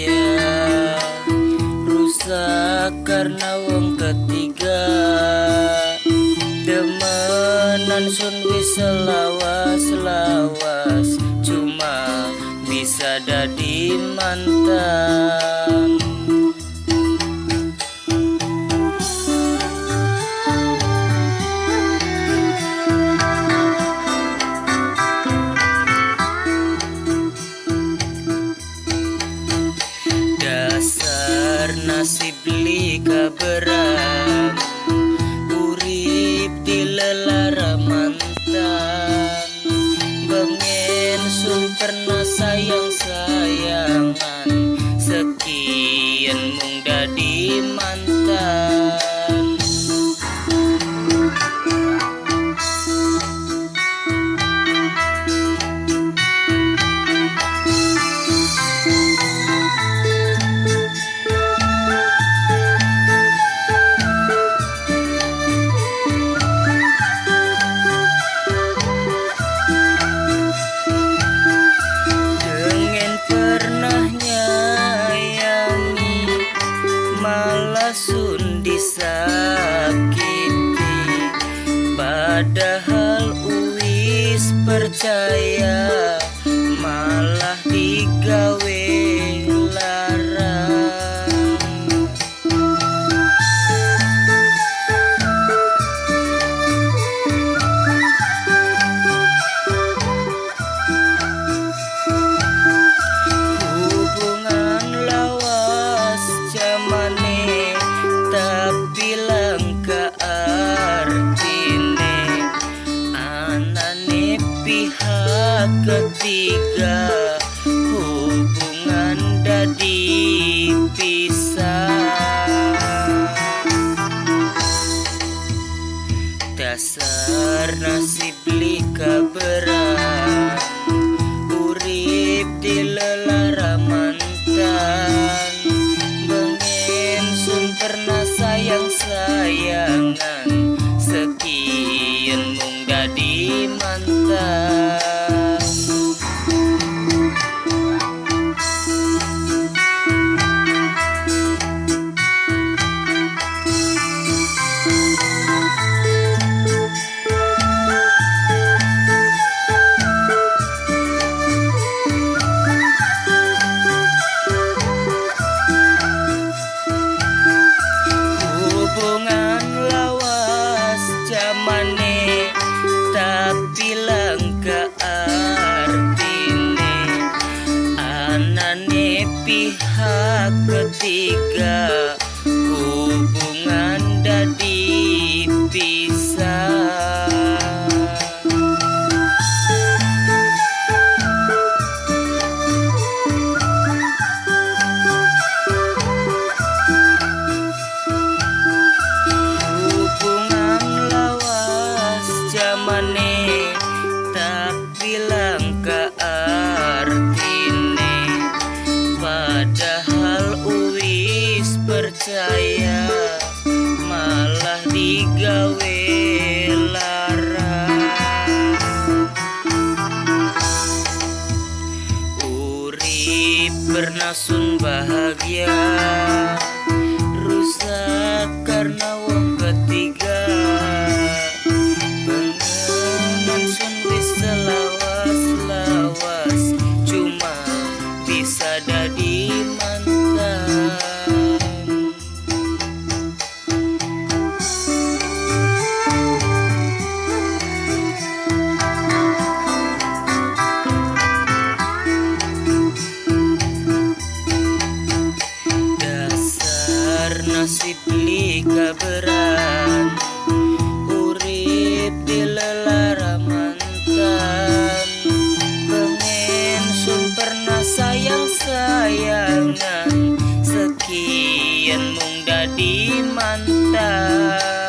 bahagia rusak karena wong ketiga. Demenan sun wis lawas-lawas, cuma bisa dadi mantan. Dasar nasib lika berat, urip di lelara mantan. Bengen sun pernah sayang-sayangan, sekian mung dadi mantan. Sun disakiti, padahal uis percaya, malah digawe larang. Hubungan lawas zamane, tapi langka artine, anane pihak ketiga, hubungan dadi pisah. Dasar nasib lika berat, urip di lelara mantan. Bengen sun pernah sayang-sayangan, sekian mung dadi mantan. Hubungan lawas zamane, tapi langka artine, anane pihak ketiga, hubungan dadi pisah. Tapi langka artine, padahal uis percaya, malah digawe larang. Urip pernah sun bahagia rusak karena wong ketiga. Lawas-lawas, cuma bisa dadi mantan. Dasar nasib lika berat, urip di lelara mantan. Bengen sun pernah sayang-sayangan, sekian mung dadi mantan.